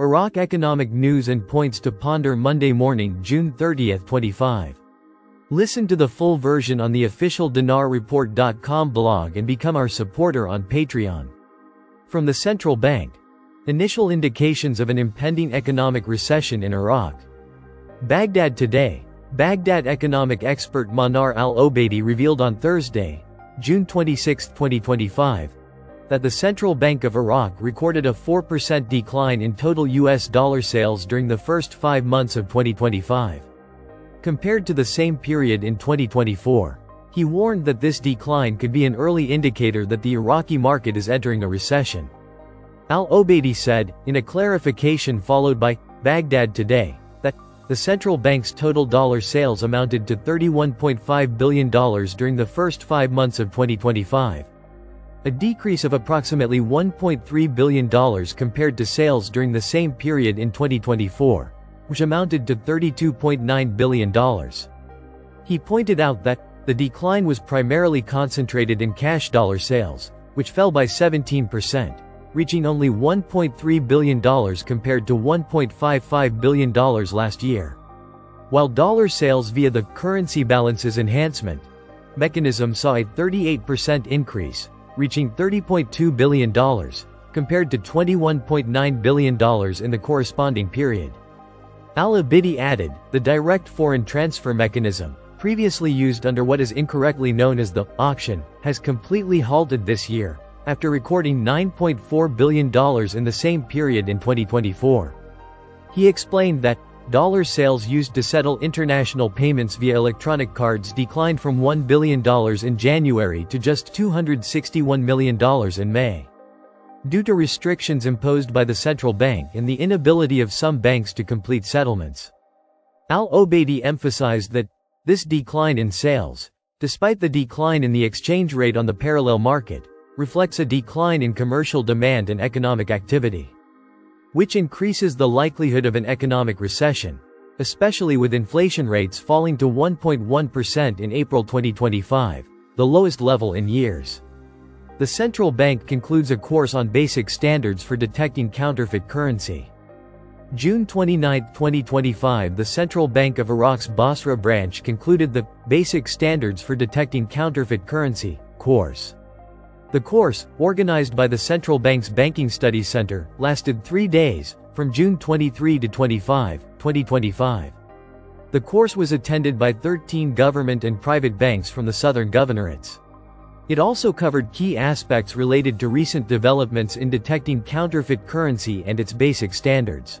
Iraq economic news and points to ponder Monday morning, June 30, 25. Listen to the full version on the official dinarreport.com blog and become our supporter on Patreon. From the central bank. Initial indications of an impending economic recession in Iraq. Baghdad today. Baghdad economic expert Manar al-Obaidi revealed on Thursday, June 26, 2025, that the Central Bank of Iraq recorded a 4% decline in total US dollar sales during the first 5 months of 2025. Compared to the same period in 2024, he warned that this decline could be an early indicator that the Iraqi market is entering a recession. Al-Obaidi said, in a clarification followed by Baghdad Today, that the central bank's total dollar sales amounted to $31.5 billion during the first 5 months of 2025. A decrease of approximately $1.3 billion compared to sales during the same period in 2024, which amounted to $32.9 billion. He pointed out that the decline was primarily concentrated in cash dollar sales, which fell by 17%, reaching only $1.3 billion compared to $1.55 billion last year. While dollar sales via the Currency Balances Enhancement mechanism saw a 38% increase, reaching $30.2 billion, compared to $21.9 billion in the corresponding period. Al-Obaidi added, the direct foreign transfer mechanism, previously used under what is incorrectly known as the auction, has completely halted this year, after recording $9.4 billion in the same period in 2024. He explained that dollar sales used to settle international payments via electronic cards declined from $1 billion in January to just $261 million in May, due to restrictions imposed by the central bank and the inability of some banks to complete settlements. Al-Obaidi emphasized that this decline in sales, despite the decline in the exchange rate on the parallel market, reflects a decline in commercial demand and economic activity, which increases the likelihood of an economic recession, especially with inflation rates falling to 1.1% in April 2025, the lowest level in years. The central bank concludes a course on basic standards for detecting counterfeit currency. June 29, 2025, the Central Bank of Iraq's Basra branch concluded the Basic Standards for Detecting Counterfeit Currency course. The course, organized by the Central Bank's Banking Studies Center, lasted 3 days, from June 23 to 25, 2025. The course was attended by 13 government and private banks from the southern governorates. It also covered key aspects related to recent developments in detecting counterfeit currency and its basic standards.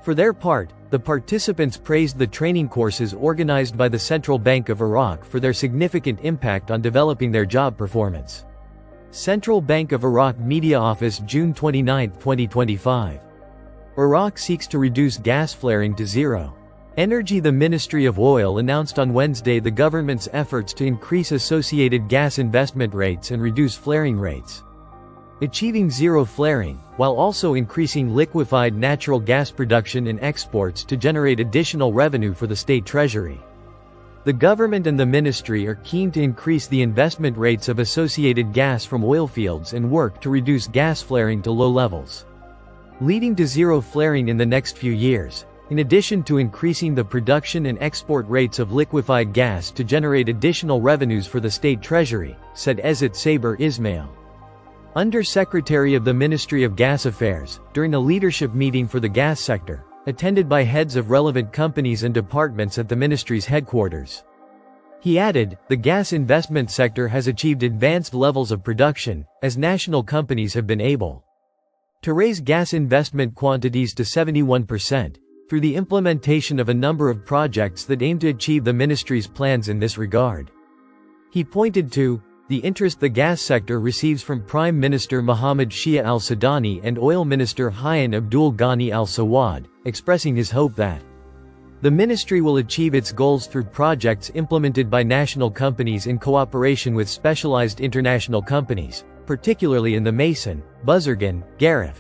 For their part, the participants praised the training courses organized by the Central Bank of Iraq for their significant impact on developing their job performance. Central Bank of Iraq Media Office, June 29, 2025. Iraq seeks to reduce gas flaring to zero. Energy. The Ministry of Oil announced on Wednesday the government's efforts to increase associated gas investment rates and reduce flaring rates, achieving zero flaring, while also increasing liquefied natural gas production and exports to generate additional revenue for the state treasury. The government and the ministry are keen to increase the investment rates of associated gas from oil fields and work to reduce gas flaring to low levels, leading to zero flaring in the next few years, in addition to increasing the production and export rates of liquefied gas to generate additional revenues for the state treasury, said Ezzat Saber Ismail, Under-Secretary of the Ministry of Gas Affairs, during a leadership meeting for the gas sector, attended by heads of relevant companies and departments at the ministry's headquarters. He added, the gas investment sector has achieved advanced levels of production, as national companies have been able to raise gas investment quantities to 71%, through the implementation of a number of projects that aim to achieve the ministry's plans in this regard. He pointed to the interest the gas sector receives from Prime Minister Mohammed Shia al-Sudani and Oil Minister Hayyan Abdul Ghani al-Sawad, expressing his hope that the ministry will achieve its goals through projects implemented by national companies in cooperation with specialized international companies, particularly in the Mason, Buzurgan, Garif,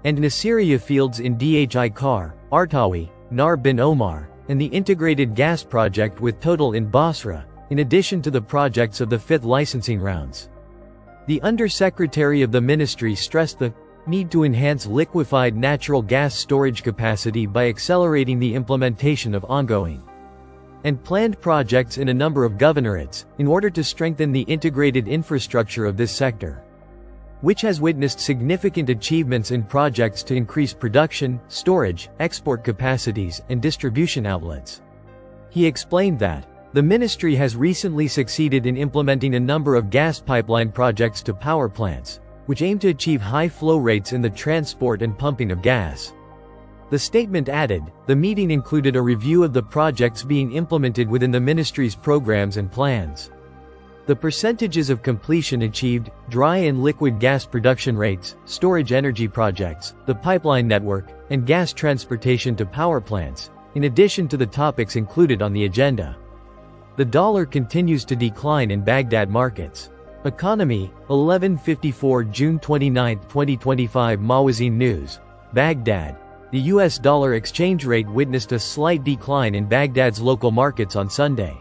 and Nasiriyah fields in Dhi Kar, Artawi, Nar bin Omar, and the integrated gas project with Total in Basra, in addition to the projects of the 5th licensing rounds. The Under-Secretary of the Ministry stressed the need to enhance liquefied natural gas storage capacity by accelerating the implementation of ongoing and planned projects in a number of governorates, in order to strengthen the integrated infrastructure of this sector, which has witnessed significant achievements in projects to increase production, storage, export capacities, and distribution outlets. He explained that the ministry has recently succeeded in implementing a number of gas pipeline projects to power plants, which aim to achieve high flow rates in the transport and pumping of gas. The statement added, the meeting included a review of the projects being implemented within the ministry's programs and plans, the percentages of completion achieved, dry and liquid gas production rates, storage energy projects, the pipeline network, and gas transportation to power plants, in addition to the topics included on the agenda. The dollar continues to decline in Baghdad markets. Economy, 11:54 June 29, 2025. Mawazin News. Baghdad. The US dollar exchange rate witnessed a slight decline in Baghdad's local markets on Sunday.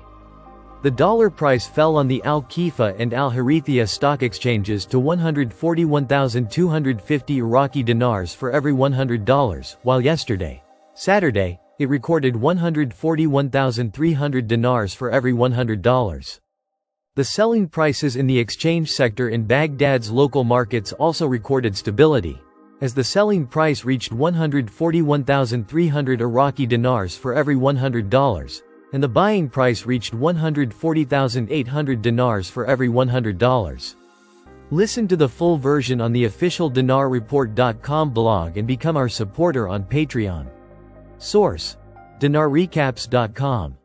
The dollar price fell on the Al-Khifa and Al-Harithia stock exchanges to 141,250 Iraqi dinars for every $100, while yesterday, Saturday, it recorded 141,300 dinars for every $100. The selling prices in the exchange sector in Baghdad's local markets also recorded stability, as the selling price reached 141,300 Iraqi dinars for every $100, and the buying price reached 140,800 dinars for every $100. Listen to the full version on the official dinarreport.com blog and become our supporter on Patreon. Source: dinarrecaps.com